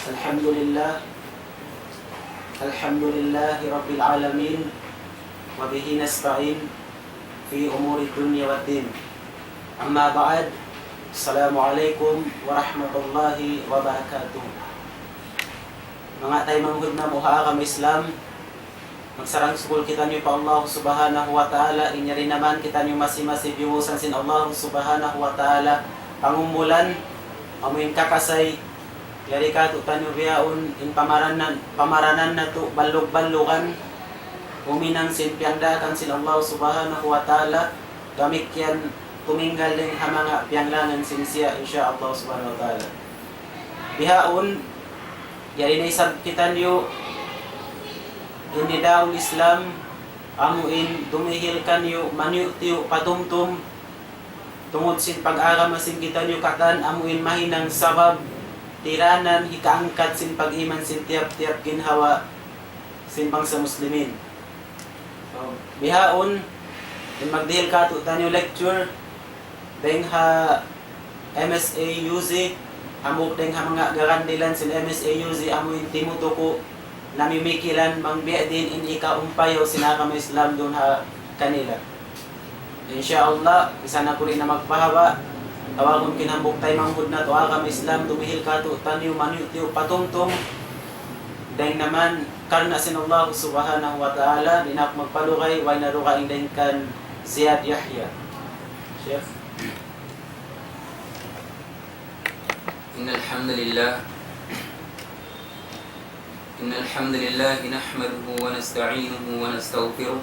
الحمد لله الحمد لله رب العالمين وبه نستعين في أمور الدنيا والدين أما بعد السلام عليكم ورحمة الله وبركاته. Mga tayo manghud na muha kami Islam, magsarang sukul kita niyo pa Allah subhanahu wa ta'ala, inya rin naman kita niyo masi-masi biwusan sin Allah subhanahu wa ta'ala, pangumulan, amuin kakasay, yari ka tutan niyo biyaun, in pamaranan na to, balog-balukan, uminang sin piangdakan sin Allah subhanahu wa ta'ala, gamik yan, tuminggal din hamanga pianglangan sin siya, insya Allah subhanahu wa ta'ala. Bihaun, yari na isang kita niyo, hindi daw Islam, amuin, dumihil kanyo, manyo tiyo, patumtum, tungod sin pag-aram sin kita niyo katan, amuin mahinang sabab, tiranan, hikaangkat sin pag-iman sin tiap-tiap ginhawa, sin bangsa muslimin. So, bihaon, magdihil ka to tanyo lecture, deng ha MSA UZ, amok deng ha mga garandilan sin MSA UZ, amuin timuto ko, namimikilan mangbiya din in ikaumpayo sinakam Islam doon ha kanila. Insyaallah, isa na ko rin na magpahawa. Tawagon kinambok tayo manghud na to akam Islam, dumihil ka to tanyo manyo tiyo patungtong. Dahil naman karna sin Allah subhanahu wa ta'ala, dinak magpalukay, way narukain din kan Ziyad Yahya. Chef. Innal hamdalillah إن الحمد لله نحمده ونستعينه ونستغفره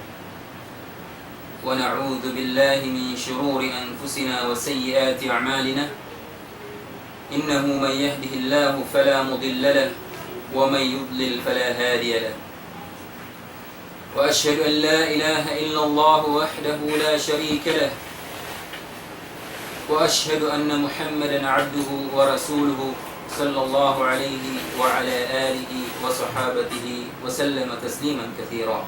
ونعوذ بالله من شرور أنفسنا وسيئات أعمالنا إنه من يهده الله فلا مضل له ومن يضلل فلا هادي له وأشهد أن لا إله إلا الله وحده لا شريك له وأشهد أن محمدا عبده ورسوله صلى الله عليه وعلى آله وصحابته وسلم تسليما كثيرا.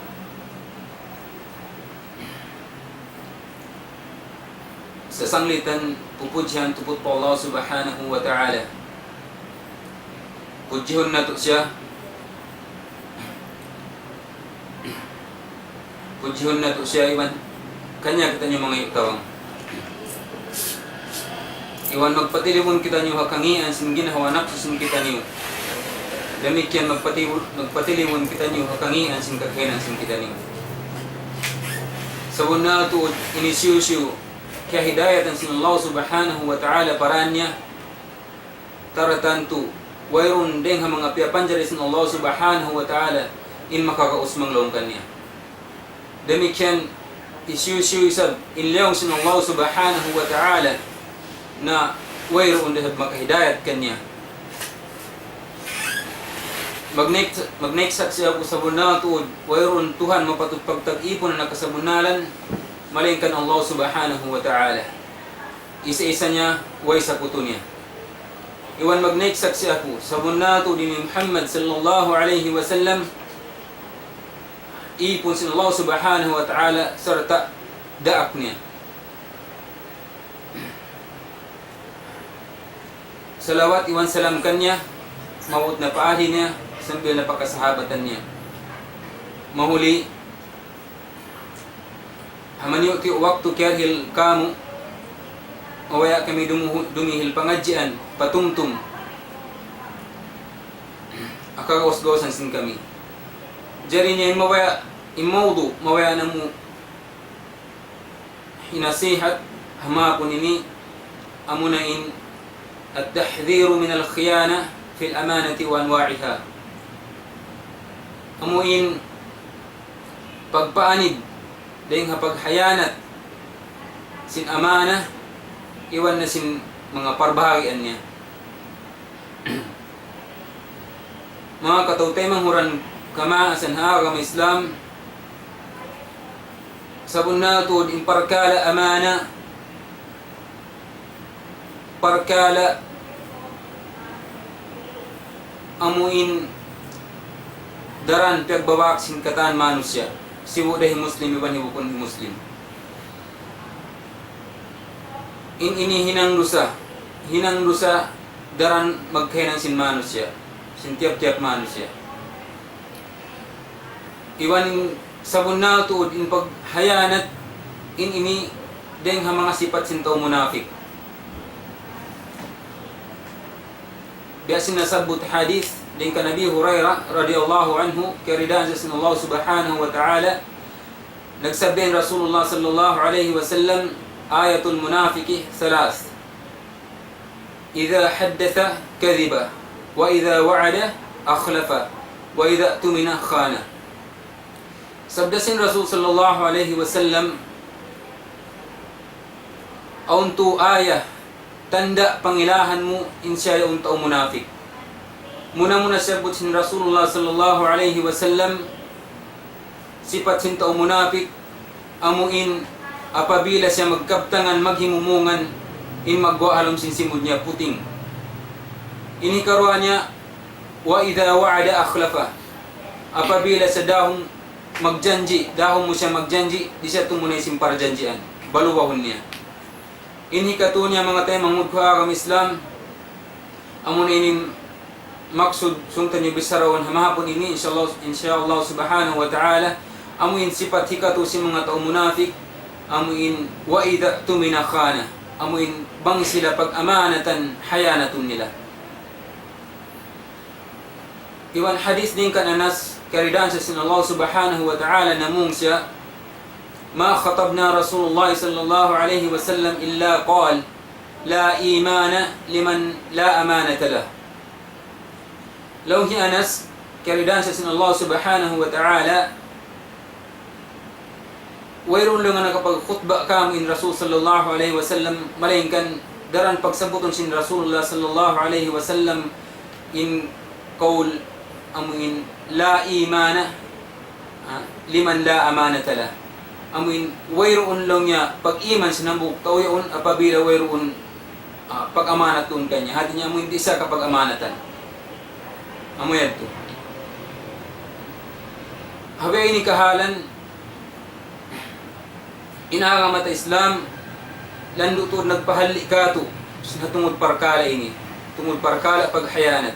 Sasanglitan pupudyan tuput po Allah subhanahu wa ta'ala. Pudjihon na to siya. Pudjihon na to siya iwan. Kanya kita niyo mga iktawang. Iwan magpatilimon kita niyo hakangian sin ginawa sin kita niyo. Demikian magpatilimon kita niyo hakangian sin kakainan sin kita niyo. Sabuna tu inisiusyu kaya hidayatan sin Allah subhanahu wa ta'ala paranya taratantu wayrun deng mga piapanjari sin Allah subhanahu wa ta'ala in makakausmang longkan niya. Demikian isyusyu isab inleong sin Allah subhanahu wa ta'ala na wayroon dahil makahidayat kanya. Magneksak siya po sa bunal tuod, wayroon Tuhan mapatupagtag-ipon na nakasabunalan, malingkan Allah subhanahu wa ta'ala. Isa-isa niya, way sa puto niya. Iwan magneksak siya po sa bunal tuod ni Muhammad sallallahu alaihi wasallam, ipon sin Allah subhanahu wa ta'ala sarta daak niya. Salawat iwan salam kanya, mawut na paadi niya, sambil na pagkasahabatan niya. Mahuli, hamanyo ti waktu kyarhil kamu, mawaya kami dumihil pangadjian, patumtum, akagawas-gawasan sin kami. Jari niya mawaya, imawdu, mawaya na mo, hinasihat, hamakon ini, amunain, التحذير من الخيانة في الأمانة وأنواعها. Amuin pagpaanid dahil paghayanat sin amana iwan na sin mga parbahagian niya. Mga katautay manghuran kama asan hagam Islam sabun natod imparkala amana parkala amuin daran pagbabak sin katan manusia siwo dahil muslim iban hibukon muslim in ini hinang dusa daran magkainan sin manusia Sintiap-tiap manusia. Iwan sabon na tuod in paghayanat in ini deng ha mga sifat sintaw munafik. Biasa nasabut hadis deng ka Nabi Hurairah radhiyallahu anhu karidan sa Allah subhanahu wa ta'ala nagsabihin Rasulullah sallallahu alaihi wasallam ayatul munafiki thalath. Idza haddatha kadhiba wa idza wa'ada akhlafa wa idza tumina khana. Sabda sin Rasul sallallahu alaihi wasallam auntu ayah tanda pangilahan mo insya unta munafik. Muna sabut sin Rasulullah sallallahu alaihi wasallam sifat sinta munafik amuin apabila siya magkaptangan maghimumungan in magwaalom sin simud niya puting. Ini karuan niya wa idha wa'ada akhlafa. Apabila sa dahong magjanji, dahong mo siya magjanji, di siya tumunay simpar janjian. Baluwahon niya. Ini katunya mga tayo mangmudkuha kang Islam. Amun ini maksud sungtan niyo bisarawan hamahapon ini insyaallah subhanahu wa ta'ala. Amuin sifat hikatu si mga tao munafik. Amuin wa idha tumina khana. Amuin bang sila pag-amanatan hayanatun nila. Iwan hadis din kan Anas karidan sa Allah subhanahu wa ta'ala namung siya ma khatabna Rasulullah sallallahu alaihi wasallam illa qal la imana liman la amanata lah. Law hi Anas karidan sa Allah subhanahu wa ta'ala wayron lang nga nakapag-khutba kam in Rasul sallallahu alaihi wasallam malainkan daran pagsabuton sin Rasulullah sallallahu alaihi wasallam in qaul amuin la imana liman la amanata lah. Amuin wayroon lang niya pag-iman sa nambuk tawion apabila wayroon pag-amanatun kanya. Hati niya amuin di isa kapag amanatan. Amuyan to. Habay ini kahalan inagamata Islam landutur nagpahali ka to sa tungod parkala ini. Tungod parkala paghayanat.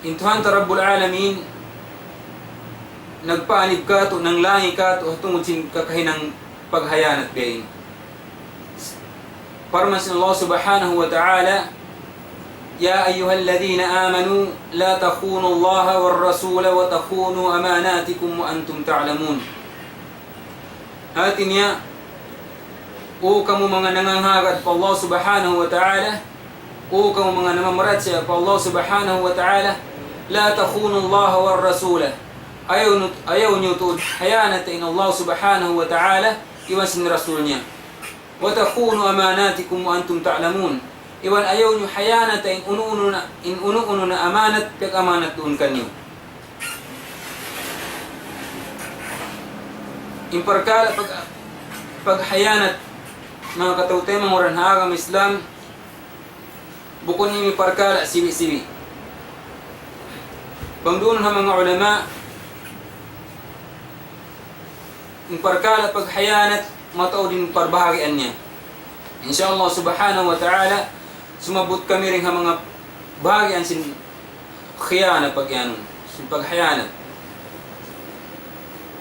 Intuhan ta Rabbul Alamin nagpaanib ka to nang langi ka to tungod sin kakahinang paghayanat gayon. Parman sin Allah subhanahu wa ta'ala ya ayyuhalladhina amanu la takhunu Allah war rasula wa takhunu amanatikum wa antum ta'lamun. Hatin niya o kamu mga nanganghagad pa Allah subhanahu wa ta'ala o kamu mga namamarat siya pa Allah subhanahu wa ta'ala la takhunu Allah war rasula. Ayaw niyo to hayanatin Allah subhanahu wa ta'ala iwan sin rasul niya. Wa takhunu amanatikum wa antum ta'lamun. Iwan ayaw niyo hayanatin unuuno na amanat pag amanat doon kanyo. Imparkala pag hayanat mga katawtay mga oranhagam Islam bukon nimi parkala sibi-sibi. Pangdoon ng mga ulama ang parkala paghayanat matao din parbahagian niya. Insyaallah subhanahu wa ta'ala sumabot kami rin ng mga bahagian sin khiyana pagyanon sin paghayanat.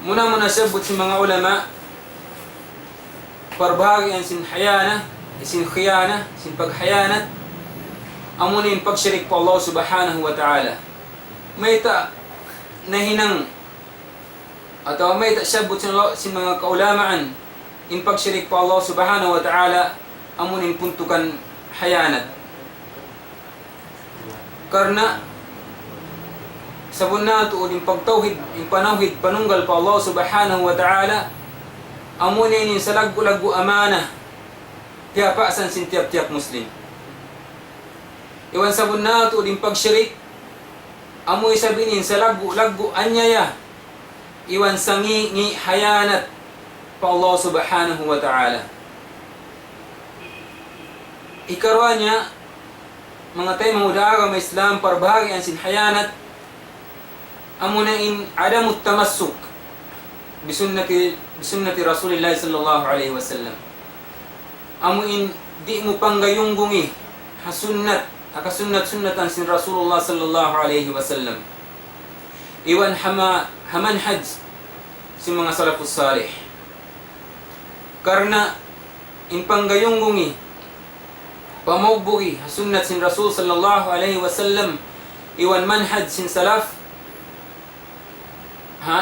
Muna sabot sin mga ulama parbahagian sin hayana sin khiyana sin paghayanat amunin pagsyirik pa Allah subhanahu wa ta'ala. May ta nahinang atau may ta sabot sin mga kaulamaan in pagsyirik pa Allah subhanahu wa ta'ala amunin puntukan hayanat. Karena sabon na ito in pagtawhid in panawhid panunggal pa Allah subhanahu wa ta'ala amunin in sa lagu-lagu amana kaya paasan sin tiap-tiap Muslim. Iwan sabon na ito in pagsyirik amoy sabinin sa lagu-lagu anyaya iwan sangi hayanat pa Allah subhanahu wa ta'ala. Ikarwa niya mga tayo mamudaga may Islam parbahagian sin hayanat amuna in adamut tamassuk bisunnati Rasulillah sallallahu alaihi wasallam. Amuin di mo panggayungguni hasunnat akasunnat-sunnatan sin Rasulullah sallallahu alaihi wasallam. Iwan hamanhaj si mga salafus salih. Karena inpanggayunggungi pamugbugi sunnat sin Rasul sallallahu alaihi wasallam iwan manhaj sin salaf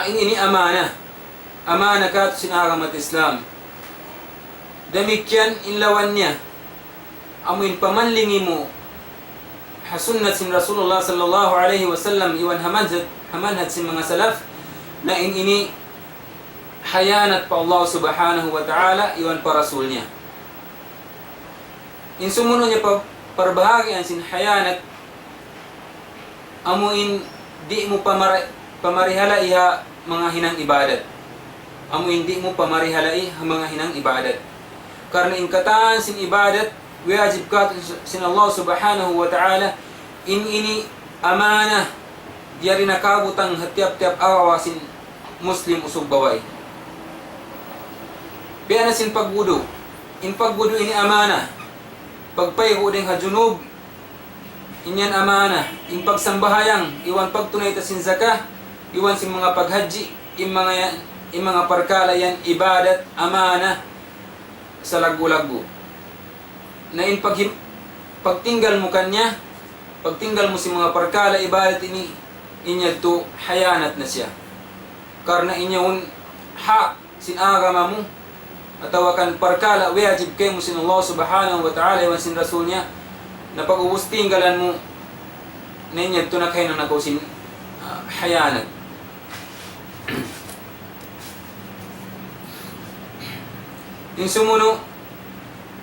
ini amana ka sin agamat Islam. Demikian inlawan niya amuin pamanlingi mo sunnat sin Rasulullah sallallahu alaihi wasallam iwan hamanhaj sin mga salaf na ini hayanat pa Allah subhanahu wa ta'ala iwan pa rasulnya. In sumunod niya pa parbahagian sin hayanat amuin di mo pamarihala iha mga hinang ibadat. Amuin di mo pamarihala iha mga hinang ibadat. Karena ingkataan sin ibadat wajib ka sin Allah subhanahu wa ta'ala ini amanah diari nakabutang hatiap-tiap araw sin muslim usog baway. Biya na sin pagwudu. In pagwudu ini amanah. Pagpaygo ding hajunub inyan amanah. In pagsambahayang iwan pagtunay ta sin zakah iwan sin mga paghaji in mga parkala yan ibadat amanah sa lagu-lagu. Na in pagtinggal mo kanya, pagtinggal mo si mga parkala ibadat ini inya to hayanat na siya. Karena inyawon sin agama mo atawakan parkala wajib kay mo sin Allah subhanahu wa ta'ala iwan sin rasul niya na pag-ubus tinggalan mo na inya to nakay na nakaw sin hayanat. Yung sumuno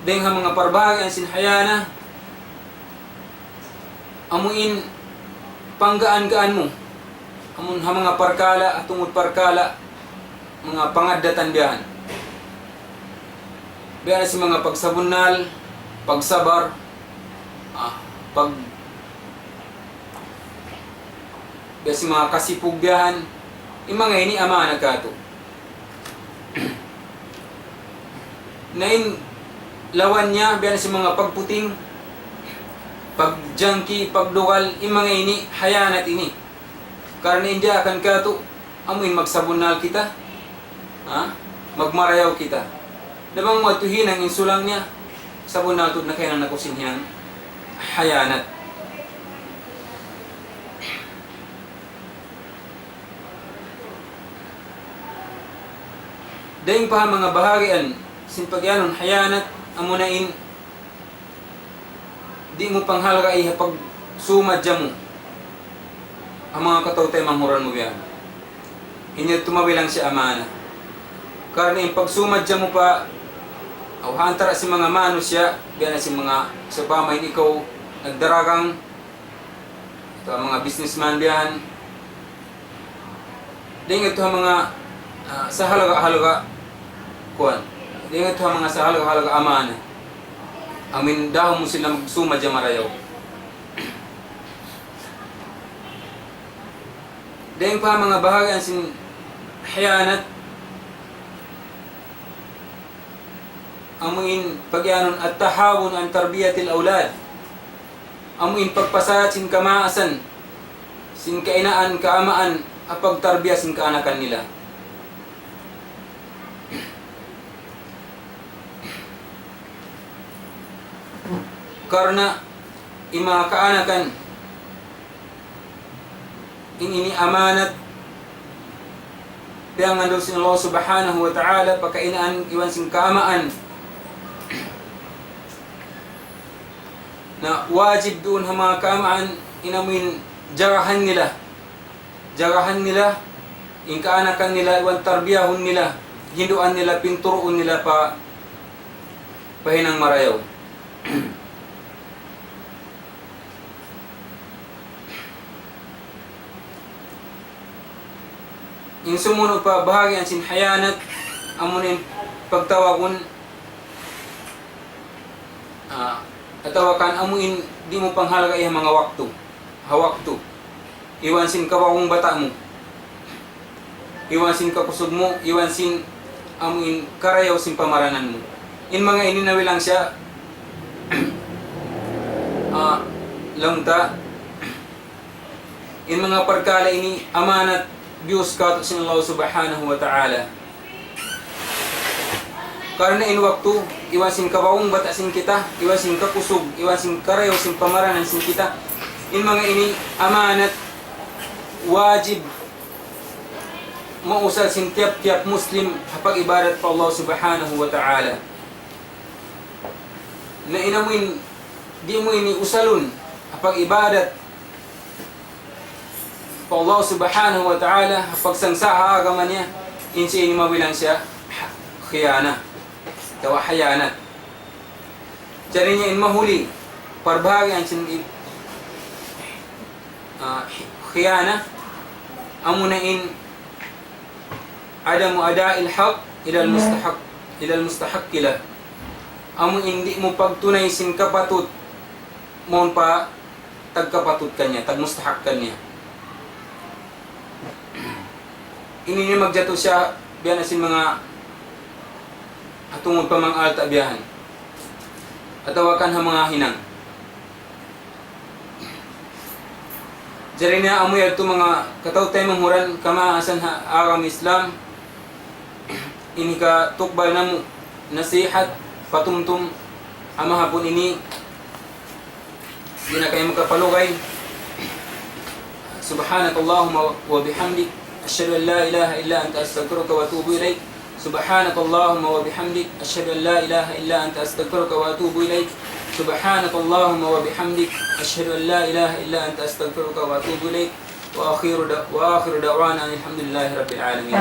deng ha mga parbahagian sin hayana amuin panggaan-gaan mo amun ha mga parkala at tungod parkala mga pangadatan biyahan biya si mga pagsabunal pagsabar biya si mga kasipugbiyahan yung mga ini amana kato na in lawan niya biya si mga pagputing pagjangki pagdukal yung mga ini hayanat ini karena hindi akan kato amuin magsabunal kita magmarayaw kita dabang matuhin ang insulang niya sabunal na kaya na nakusin niyang hayanat. Dahil pa mga bahagian simpagyanon hayanat amunain di mo panghalga iha pag sumadya mo ang mga katawtay manghuran mo biyan inya tumawilang siya amana karena yung pag sumadya mo pa o hantara si mga manos siya biyan na si mga sa pamain ikaw nagdaragang ito ang mga businessman biyan dahil ito ang mga sa halaga kuwan dahil ito ang mga sa halaga amana amin daw mo sila magsumadya marayaw dahil pa mga bahagian sin hayanat amuin pagyanon at tahawun ang tarbiyatil awlad amuin pagpasat sin kamaasan sin kainaan kaamaan apag tarbiya sin kaanakan nila karena ima kaanakan ini amanat yang ngandung sin Allah subhanahu wa ta'ala pagkainaan iwan sin kaamaan na wajib doon ha mga kaamaan inamuin jarahan nila in kaanakan nila iwan tarbiyahon nila hinduan nila pinturoon nila pahinang marayaw in sumunod pa bahagian sin hayanat amunin pagtawagon atawakan amuin di mo panghalaga iya mga waktu iwan sin kawakong bata mo iwan sin kakusog mo iwan sin amuin karayaw sin pamaranan mo in mga ininawi lang siya langta in mga perkara ini amanat Diyos kato sin Allah subhanahu wa ta'ala. Karena in waktu iwan sin kabaong bata sin kita, iwan sin kakusog, iwan sin karayo sin pamaranan sin kita, in mga ini amanat wajib mausal sin tiap-tiap muslim hapag ibadat pa Allah subhanahu wa ta'ala. Na inamuin di mo ini usalun hapag ibadat pa Allah subhanahu wa ta'ala hapag sangsaha agaman niya insi ini mabilang siya khiyana tawa hayanat. Jadi niya in mahuli parbahagi ang sin khiyana amuna in adamu ada'il haq ila al-mustahaq kila. Amo hindi mo pagtunay sin kapatut mon pa tagkapatut kanya, tagmustahak kanya. Ini niya magjato siya biyan sin mga atungod pa mga alta biyahan. Atawakan ha mga hinang. Jari niya amoy ato mga kataw-tay manghuran kama asan ha aram Islam. Ini ka tukbal namu nasihat patumtum ama hapon ini di na kayo magkapalugay. Subhanakallahumma wa bihamdik asyhadu an la ilaha illa anta astaghfiruka wa atubu ilaik. Subhanakallahumma wa bihamdik asyhadu an la ilaha illa anta astaghfiruka wa atubu ilaik. Subhanakallahumma wa bihamdik asyhadu an la ilaha illa anta astaghfiruka wa atubu ilaik. Wa akhiru da'wana alhamdulillahi rabbil alamin.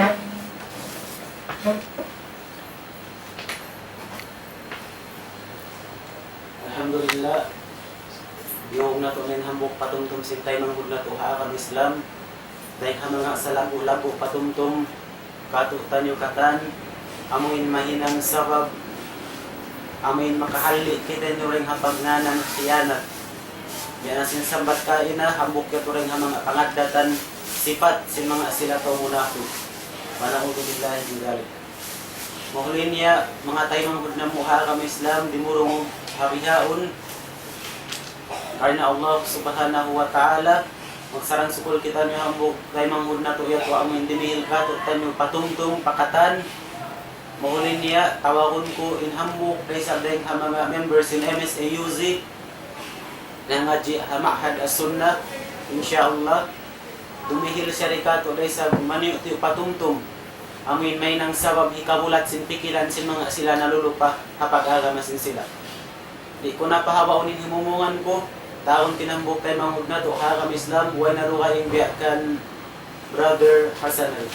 Alhamdulillah, yung nato nin hambok patumtum sintay manghud nato haram Islam, dahil mga sa lago-lago patumtum katutan yung katan, amuin mahinang sabab, amuin makahali kita nyo rin hapag nga ng siyanat. Yan ang sinsambat kaina, hambok yato rin ha mga pangadatan sifat sin mga sila to muna ko. Manaudo billahi min dalik. Mahulin niya, mga tayo manghud na haram Islam, dimurong habihaon karena Allah subhanahu wa ta'ala magsarang sukul kita nyo hambog kay manghud na tuyat wa amin dinihil katot tanyo patungtung pakatan. Mahulin niya tawagon ko in hambog kay sa deng mga members in MSAUZ na ngaji hamahad as-sunnah insyaallah dumihil siya rikato dahil sa maniyo tiyo patungtung amin may nang sabab hikabulat sin pikiran sin mga sila nalulupa hapag agamasin sila. Di ko napahawaunin himumungan ko, taon tinambok kay manghud na to, haram Islam, buhay na ruhaing biyakan Brother Hasan Ali.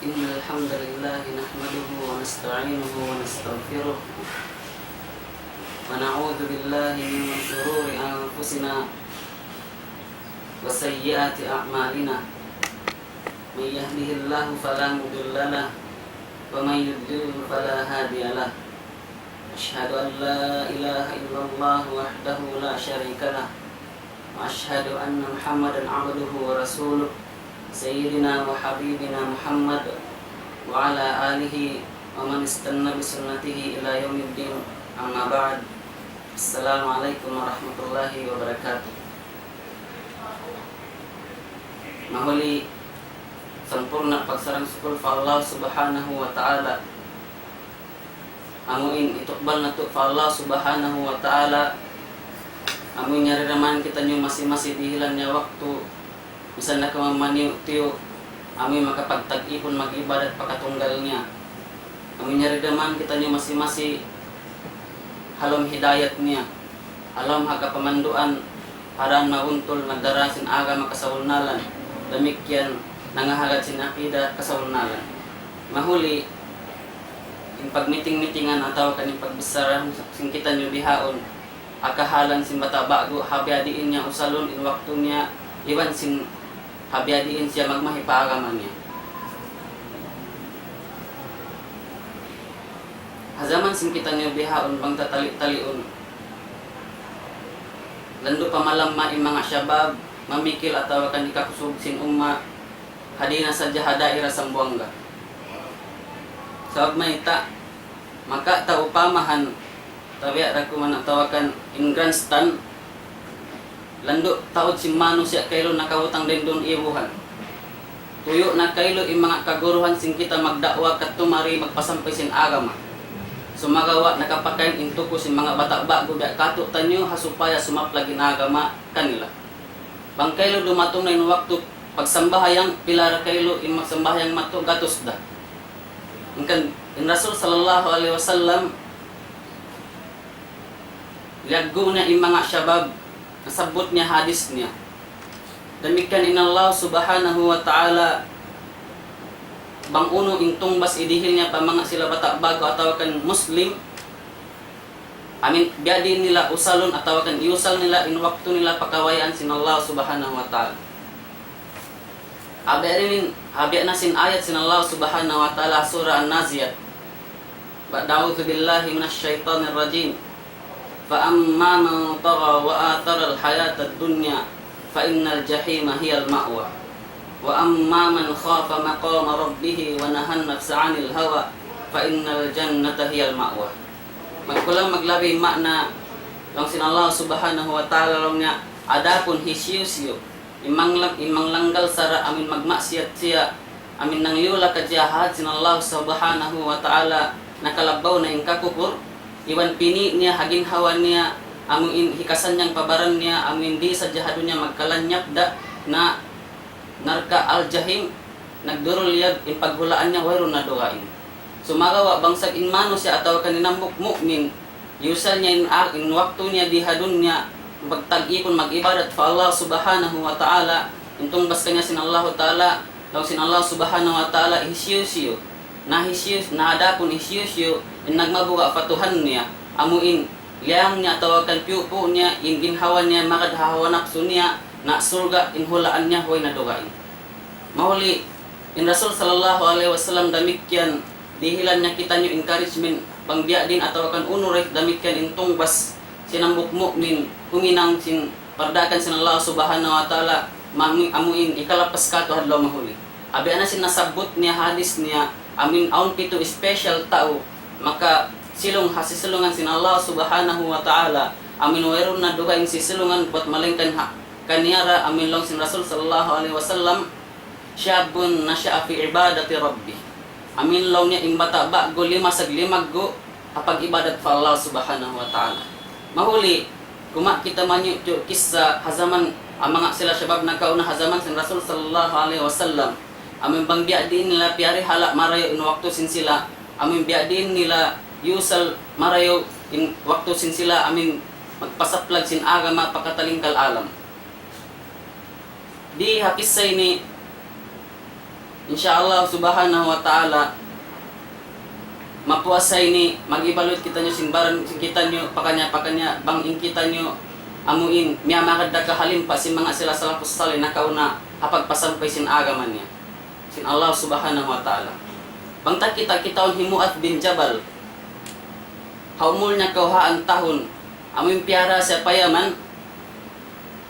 Innal hamdalillah nahmaduhu wa nasta'inuhu wa nastaghfiruh wa na'udzu billahi min shururi anfusina wa sayyiati a'malina may yahdihillahu fala mudilla lahu wa may yudlil fala hadiya lahu asyhadu an la ilaha illallah wahdahu la syarika lahu wa asyhadu anna Muhammadan 'abduhu wa rasuluh Sayyidina wa Habibina Muhammad wa ala alihi wa man istanna bisunnatihi ila yaumiddin amma ba'd. Assalamualaikum warahmatullahi wabarakatuh. Mahuli sempurna pagsarang syukur fa Allah subhanahu wa ta'ala. Amuin itukbal na to fa Allah subhanahu wa ta'ala. Amuin nyariraman kita nyo masing-masing dihilan niya waktu bisa na kamamaniw tiyo amoy makapagtag-ipon mag-ibadat pakatunggal niya. Amoy nyaridaman kita niyo masing-masing halom hidayat niya. Halom hakapamanduan haran mauntol nagdarasin aga makasawulnalan. Damikyan nangahagat sin akida kasawulnalan. Mahuli yung pagmiting-mitingan ataw kaning pagbisaran sin kita niyo bihaon. Akahalan sin bata bago habiadiin niya usalon in waktu niya iwan sin habiadiin siya magmahipaagaman niya. hazaman sin kita nyo bihaon bang tatali-talion. Lando pa malamma in mga syabab, mamikil atawa kan ikakusog sin umma, hadina sa jahadaira sang buangga. Sabab may maka upamahan, tabiat ako manatawakan in grandstand, lando taod si Mano siya kailo nakawutang din doon ibuhan. Tuyo na kailo in mga kaguruhan sin kita magdakwa kat tumari magpasampay sin agama. Sumagawa nakapakain into ko sin mga bata-ba guda kato tanyo hasupaya sumaplag agama kanila. Bang kailo dumatong na in waktu pagsambahayang pilara kailo in magsambahayang mato gatos da. In Rasul sallallahu alaihi wasallam liaggo na in mga syabab nasabot niya hadis niya. Demikian in Allah subhanahu wa ta'ala bang uno intong bas idihil niya pa mga sila bata bago atawakan Muslim. Amin biadin nila usalon atawakan iusal nila in waktu nila pakawayan sin Allah subhanahu wa ta'ala. Abi na sin ayat sin Allah subhanahu wa ta'ala surah An-Naziyat. Ba'da'udhu billahi minasyaitanir rajim. Fa amma man tagha wa athara al-hayata ad-dunya fa innal jahima hiyal ma'wa. Wa amma man khafa maqama rabbih wa nahan nafsa 'anil hawa fa innal jannata hiyal ma'wa. Magkulang maglabi makna lang sin Allah subhanahu wa ta'ala lang niya adapun hisyusyo imang langgal sara amin magmaksiyat siya amin nangyula kajahat sin Allah subhanahu wa ta'ala nakalabaw na ingkakupur iwan pini niya hagin hawan niya amin hikasan niyang pabaran niya amin di sa jahado niya magkalanyap da na narka al-jahim nagdurol yag in paghulaan niya wayro na dugain. Sumagawa bangsag in Mano siya ataw kaninang mukmin yusal niya in waktu niya dihadun niya magtag-ipon mag-ibadat fa Allah subhanahu wa ta'ala intong bas kanya sin Allah ta'ala law sin Allah subhanahu wa ta'ala hisyusyo na adapon hisyusyo in nagmabuga fatuhan niya amuin liyang niya tawagan piupo niya in ginhawan niya makadhahawanak niya na surga in hulaan niya huway nadugain. Mahuli in Rasul sallallahu alaihi wasallam damikyan dihilan niya kita niyo encouragement pangbiya din atawakan unurek damikyan intong bas sinambuk mukmin kuminang sin pardakan sin Allah subhanahu wa ta'ala amuin ikalapas ka to hadlaw mahuli. Abi ana sin nasabot niya hadis niya amin aun pito special tao maka hasisilungan sin Allah subhanahu wa ta'ala amin wayron na dugaing sisilungan buat malengkan kaniyara amin long sin Rasul sallallahu alaihi wasallam syabun nasya'a fi ibadati rabbih amin long niya ing bata bago 5 go kapag ibadat fa Allah subhanahu wa ta'ala. Mahuli kuma kita manyo kisah hazaman ang mga sila syabab nagkauna hazaman sin Rasul sallallahu alaihi wasallam amin bang biadin nila piari hala marayo in waktu sin sila amin biadin nila yusal marayo in waktu sin sila amin magpasaplag sin agama pakatalingkal alam. Di hakisay ni insyaallah subhanahu wa ta'ala mapuasay ni magibalot kita nyo simbaran kita nyo pakanya bang in kita nyo amuin miya makadda kahalim pa si mga sila salafus salih nakauna apag pasampay sin agaman niya sin Allah subhanahu wa ta'ala. Bang kita on Himuat bin Jabal haumul niya kauhaan tahun amuin piara sa payaman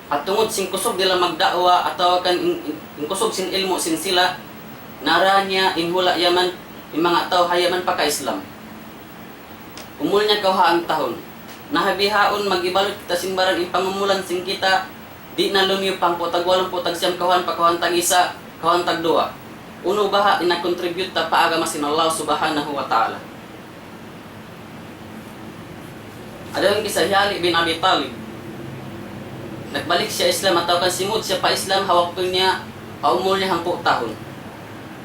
at tungod sin kusog nila magdakwa ataw kan in kusog sin ilmo sin sila nara niya inhula yaman yung mga tao hayaman pa ka-Islam. Umul niya kauhaan tahon. Nahabihaon magibalot kita simbaran in pangumulan sing kita di na lumiyo pang potag walang potag siyam kawan pa kawan tag isa kawan tag dua. Uno baha ina-contribute ta paagama sin Allah subhanahu wa ta'ala. Ada yung kisah Ali bin Abi Talib. Nagbalik siya Islam ataw kan simud siya pa Islam hawak niya haumul niya hampo tahon.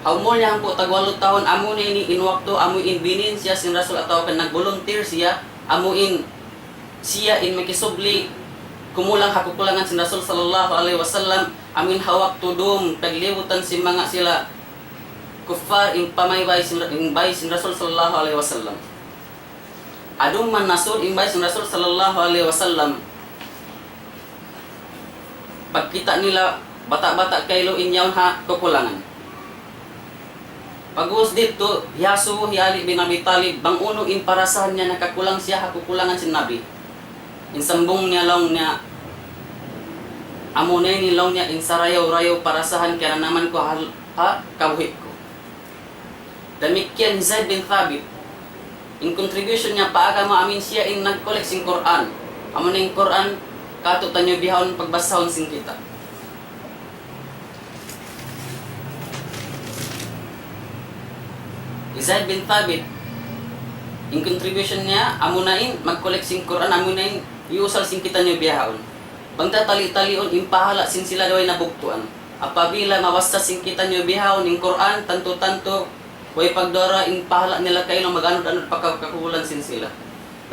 Haumol niya po tag 8 taon amunin ni inwakto amuin binin siya sin Rasul ataw kan nag-volunteer siya amuin siya in makisubli kumulang hakukulangan sin Rasul sallallahu alaihi wasallam amin hawak tudum taglibutan si mga sila kuffar in pamaybay sin Rasul sallallahu alaihi wasallam. Adung man nasud in bay sin Rasul sallallahu alaihi wasallam pagkita nila bata-bata kaylo inyaw ha kukulangan. Pag-uus dito, Yasu hiali bin Abi Talib, bang uno in parasahan niya nakakulang siya, hakukulangan si Nabi. In sambong niya lang niya, amunay ni lang niya in sarayaw-rayaw parasahan kaya naman ko kabuhit ko. Damikian Zaid bin Thabit, in contribution niya, paaga mo amin siya in nag-collect sing Quran. Amo na yung Quran, kato tanyo bihawon pagbasahon sing kita. Zaid bin Thabit, in contribution niya, amunain, mag-collect sing Quran, amunain, iusal sing kita niyo biyahon. Bangta tali-talion, impahala sin sila daw ay nabugtuan. Apabila mawasta sing kita niyo biyahon, in Quran, tanto-tanto, way pagdora, impahala nila kayo mag-anod-anod pagkakakulan sin sila.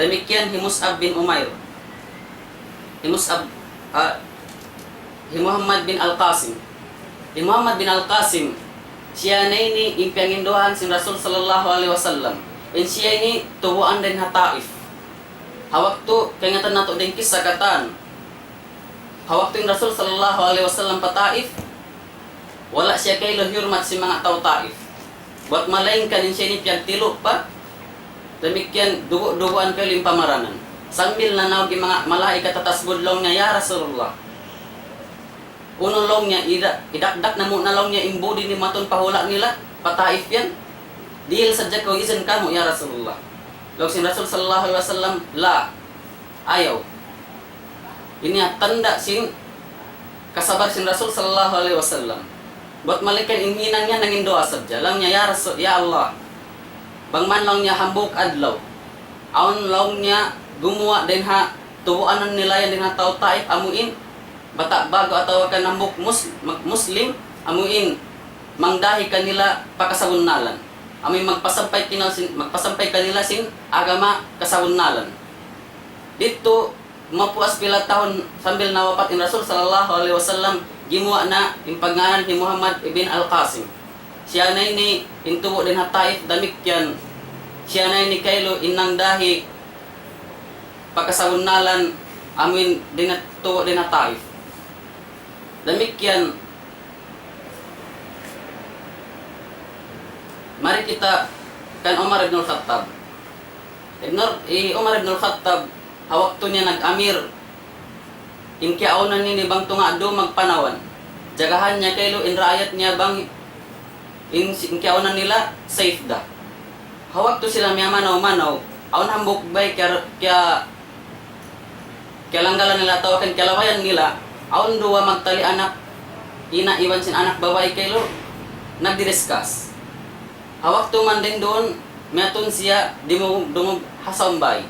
Damikian, Mus'ab bin Umair. Muhammad bin Al-Qasim. Muhammad bin Al-Qasim, siya na ini impiangindohan si Rasul sallallahu alaihi wasallam. And siya ini tubuan din ha Taif. Hawak to, kaya nga nato din kisah kataan. Hawak to yung Rasul sallallahu alaihi wasallam pa Taif. Wala siya kay hurmat si mga tao Taif. Buat malaing kanin siya ni piyagtilo pa. Demikian dugo-dugoan kayo yung pamaranan. Sambil nanaw yung mga malaikat tatasbud long niya, ya Rasulullah. Unong long niya, idakdak na muna long niya imbudi ni maton pahula nila, pataif yan. Dihil sadya ko izin kamo, ya Rasulullah. Long sin Rasul sallallahu alaihi wasallam, la, ayaw. Ini tanda sin kasabar sin Rasul sallallahu alaihi wasallam. Buat malikan inginang niya nangin doa sadya. Lang niya, ya Rasul, ya Allah. Bangman lang niya hambuk adlaw. Aon long niya gumawa din ha, tubuanan nila yan din ha tao Taif, amuin. Bata bago atawa ka ng Muslim, amuin, mangdahi kanila pakasawunalan. Amoy magpasampay kanila sin agama kasawunalan. Dito, mapuas pila taon sambil nawapat in Rasul sallallahu alaihi wasallam, gimuwa na yung pagnganan ni Muhammad ibn Al-Qasim. Siya na ini intubo din ha Taif, damikyan. Siya na ini kailo inang dahi pakasawunalan, amuin din na tuwo din ha Taif. Demikian, mari kita kan Umar ibn Al-Khattab. Umar ibn Al-Khattab, hawak to niya nag-amir. Inkiaunan ni bang tunga do magpanawan. Jagahan niya kailo in raayat niya bang inkiaunan nila safe da. Hawak to sila miya manaw-manaw. Aun hambok bay kaya langgalan nila tawakan kalawayan nila. Aun dua magtali anak, ina iwan sin anak babae kailo, nagdi-discuss. Hawak to man din doon, miyaton siya, dumog hasambay.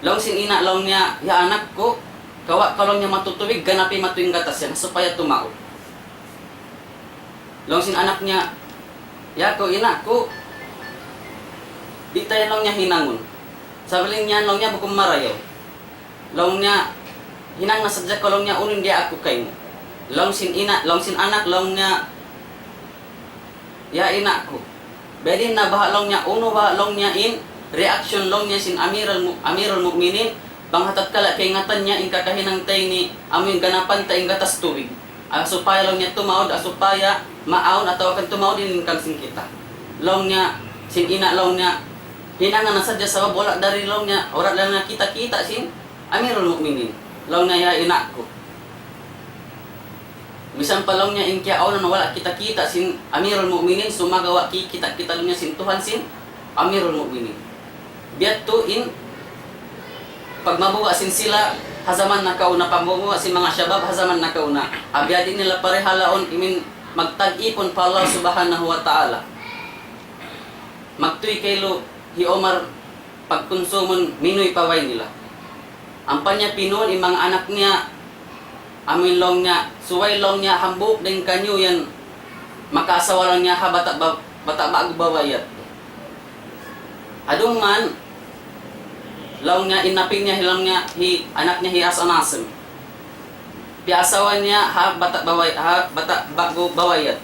Long sin ina, long niya, ya anak ko, kawa kalong niya matutubig, ganapi matuing gatas yan, supaya tumao. Long sin anak niya, ya ko, ina ko, di tayo long niya hinangon. Sabiling niya, long niya bukom marayaw. Long niya, hinang nasadya ko long niya, unin dia ako kayo. Long sin ina, long sin anak, long niya, ya ina ko. Bedin na baha long niya, uno baha long niya in, reaction long niya sin amirul mu'minin, banghatat kala kay ngatan niya, in kakahinang tayo ni, amin ganapan tayong gatas tuwig. Supaya long niya tumawad, supaya maaon at tawakan tumawad din kamsing kita. Long niya, sin ina long niya, hinang na nasadya sa wala dari long niya, ora lang na kita-kita sin, amirul mu'minin. Long na ya ina ko. Misan pa long niya inkiao na wala kita-kita sin amirul mu'minin, sumagawa kita-kita lang niya sin Tuhan sin amirul mu'minin. Biat to in pagmabuwa sin sila hazaman na kauna, pagmabuwa sin mga syabab hazaman na kauna. Abiyadin nila parehalaon imin magtag-ipon pa Allah subhanahu wa ta'ala. Magtuy kaylo hi Omar pagkonsumon minoy paway nila. Ang panya pinon, yung mga anak niya, amin long niya, suway long niya, hambuk din kanyo yan, makasawa lang niya ha, bata bago bawayat. Adung man, long niya, inapin niya, hilang niya, anak niya hias anasim. Piasawa niya ha, bata bago bawayat.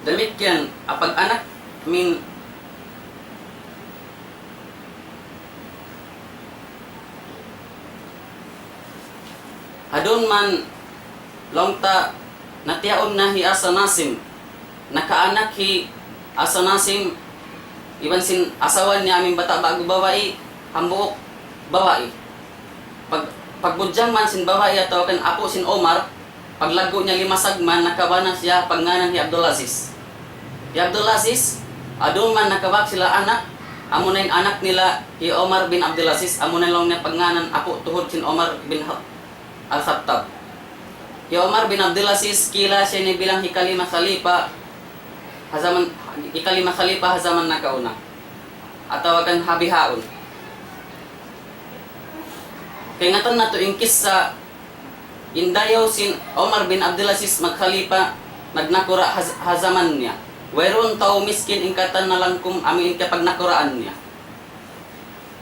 Demikian, apag anak min Hadon man longta natiaon na hi asa nasim, nakaanak hi asa nasim, iban sin asawan niya aming bata bago babae, hambuok babae. Pagbudyang man sin babae ataw kan apo sin Omar, paglago niya limasag man nakabana siya panganan hi Abdulaziz. Hi Abdulaziz, adun man nakabak sila anak, amo na yung anak nila hi Omar bin Abdulaziz, amo na lang niya panganan apo tuhod sin Omar bin Al-Khattab. Hi Omar bin Abdulaziz kila siya ni bilang ikalima khalifa hazaman nakauna. Atawakan habihaon. Kaya ngatan na to yung kisa indayaw sin Omar bin Abdulaziz magkhalifa nagnakura hazaman niya. Whereon tao miskin ingkatan na lang kung amin kapag nakuraan niya.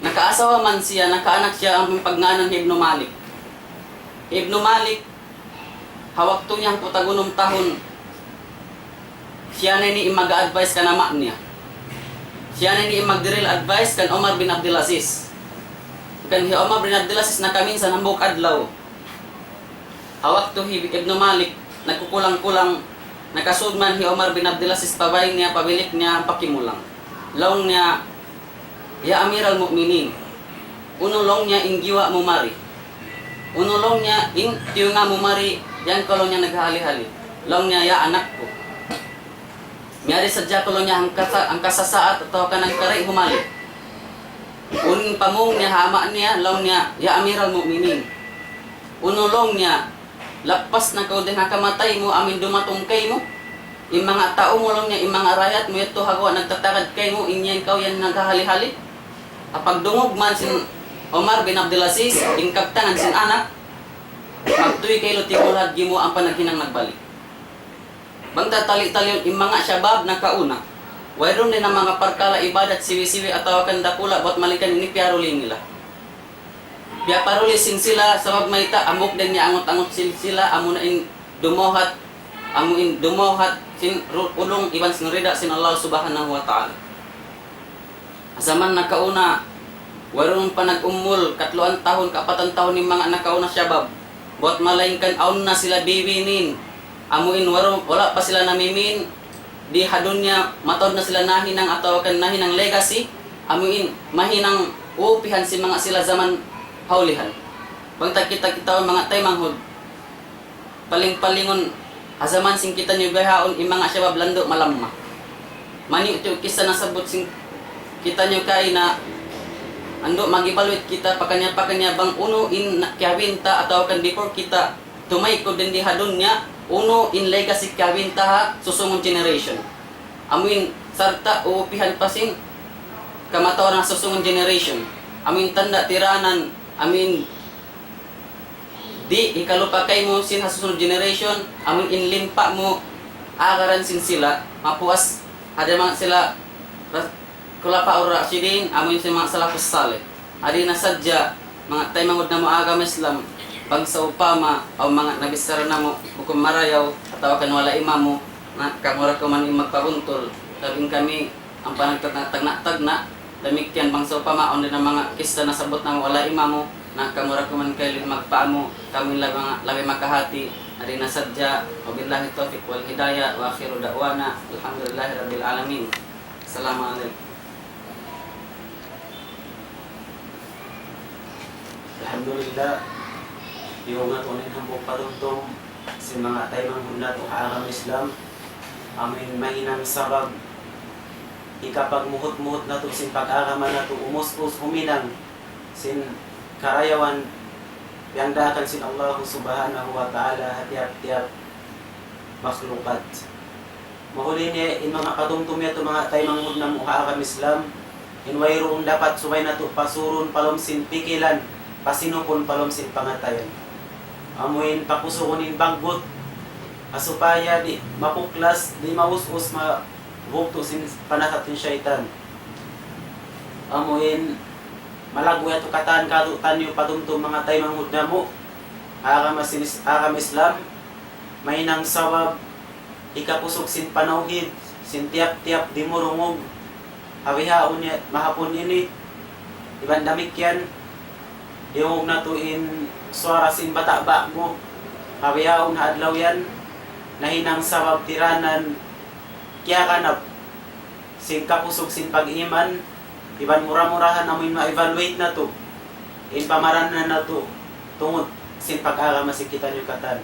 Nakaasawa man siya, nakaanak siya ang pagnganan Ibn Malik. Ibn Malik, hawak to niyang putagunong tahon, siya na ni mag-advise ka na niya. Siya na ni mag-diril advice kan Omar bin Abdulaziz. Kan hi Omar bin Abdulaziz na kaminsan hambok adlaw. Hawak to hi Ibn Malik, nagkukulang-kulang, nakasud man hi Omar bin Abdulaziz pabay niya, pabilik niya, pakimulang. Long niya, ya Amir al-Mu'minin, unulong niya inggiwa mo mari. Unulong niya, tiyo nga mo mari, yan kolong niya naghali-hali. Long niya, ya anak ko. Miyari sadya kolong niya ang kasasaat atau kanang karay humali. Unin pamong niya, hama niya, long niya, ya Amir al-Mu'minin. Unulong niya, lapas na kau din nakamatay mo, amin dumatong kay mo. Yung mga tao mo lang niya, yung mga rayat mo, ito hagawa, nagtatakad kay mo, inyan kau yan naghahali-hali. Kapag dungog man sin Omar bin Abdulaziz, ingkaptangan sin anak, magtuy kay lutikulad gimo ang panaghinang nagbalik. Bangta tali-tali yung mga syabab na kauna. Wayron din ang mga parkala ibadat siwi-siwi at tawakan dakula buat malikan ini piaruli nila. Biya paruli sin sila sa magmayta, amok din niya angot-angot sila, amo na in dumohat, amo in dumohat sin ulong iban sin rida sin Allah subhanahu wa ta'ala. Zaman na kauna, wayron pa nag-umul, 3 tahon, 4 tahon yung mga nakauna syabab. Buat malaingkan aun na sila bibinin. Amuin wala pa sila namimin. Di hadon niya matod na sila nahinang atau kan nahinang legacy. Amuin mahinang upihan si mga sila zaman haulihan. Bangta kita mga tay manghod. Paling-palingon azaman sing kita niyo gahaon yung mga syabab lando malamma. Mani ito kisa nasabot sing kita niyo kay na ando magibaluit kita pakanya bang uno in kawinta atau kan before kita tumay ko din di hadon niya uno in legacy kawinta ha susungong generation. Amuin sarta uupihan pasin kamataw na susungong generation. Amuin tanda tiranan, amin di ikalupa kay mo sin susunod generation, amuin inlimpa mo agaran sin sila mapuas ada mga sila kulapa ura sidin amuin si mga salafus salih. Adi na sadya mga tay mangod na mo agam Islam pag sa upama o mga nabisara na mo hukum marayaw atawa kan wala imamo na kamura ko man magpabuntol tabing kami ang panagtag na damikyan bang sa upama on din ang mga kista na sabot na wala imamo na kamura ko man kayo magpaamo kami labi makahati. Adi na sadya wabillahi taufiq wal hidayah wa akhiru da'wana alhamdulillahi rabbil alamin. Assalamualaikum. Alhamdulillah, yung nga tunin hambok patungtong si mga taymang hunda o kaagam Islam amin mahinang sabab ikapag muhot-muhot na to sin pag-agaman na to umus-us huminang sin karayawan yang dakan sin Allah subhanahu wa ta'ala hatiap-tiap makhlukat. Mahuli niya in mga patungtong niya to mga taymang hunda o kaagam Islam in wayroong dapat subay na to pasurun palom sin pikilan pasinupon palom sin pangatayan. Amuin pakusukunin banggot asupaya di mapuklas di maus-us mabukto sin panakat ng syaitan. Amuin malagwe ato kataan kadutan yung patumtum mga tay manghud na mo akam Islam may nang sawab ikapusok sin panauhid sin tiap-tiap di murungog hawihaon niya mahapon ini iban damik yan yung natuin suara sin bata-ba mo. Hawiyaon hadlaw yan, nahinang sa tiranan, kaya kanap, sin kapusog sin pag-iman, iban mura-murahan amoy ma-evaluate na to, in pamaranan na to, tungod sin pag-aga masikitan yung katan.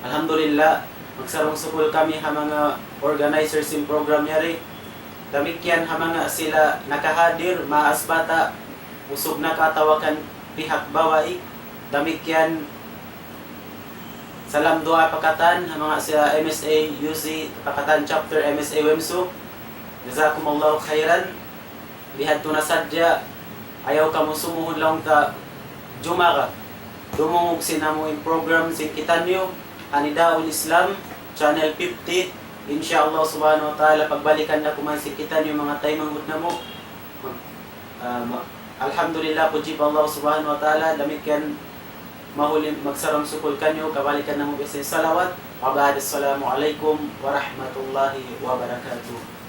Alhamdulillah, magsarong sukul kami ha mga organizers sin program yari. Damikyan ha mga sila nakahadir, maas bata, usog na katawakan pihak bawai. Damikyan salam doa pakatan ha mga sila MSA UC pakatan chapter MSA Wemso. Jazakumullahu khairan. Bihat to na sadya, ayaw ka mo sumuhod lang ta jumaka. Dumungog sinamo in program sin kitanyo, Anidaul Islam, Channel 50. Insyaallah subhanahu wa ta'ala, pagbalikan na kumansikitan yung mga taymang na mo. Alhamdulillah, pujib Allah subhanahu wa ta'ala, damikyan mahulin magsarang sukul kanyo, kabalikan na mo bisin salawat. Assalamu alaikum warahmatullahi wabarakatuh.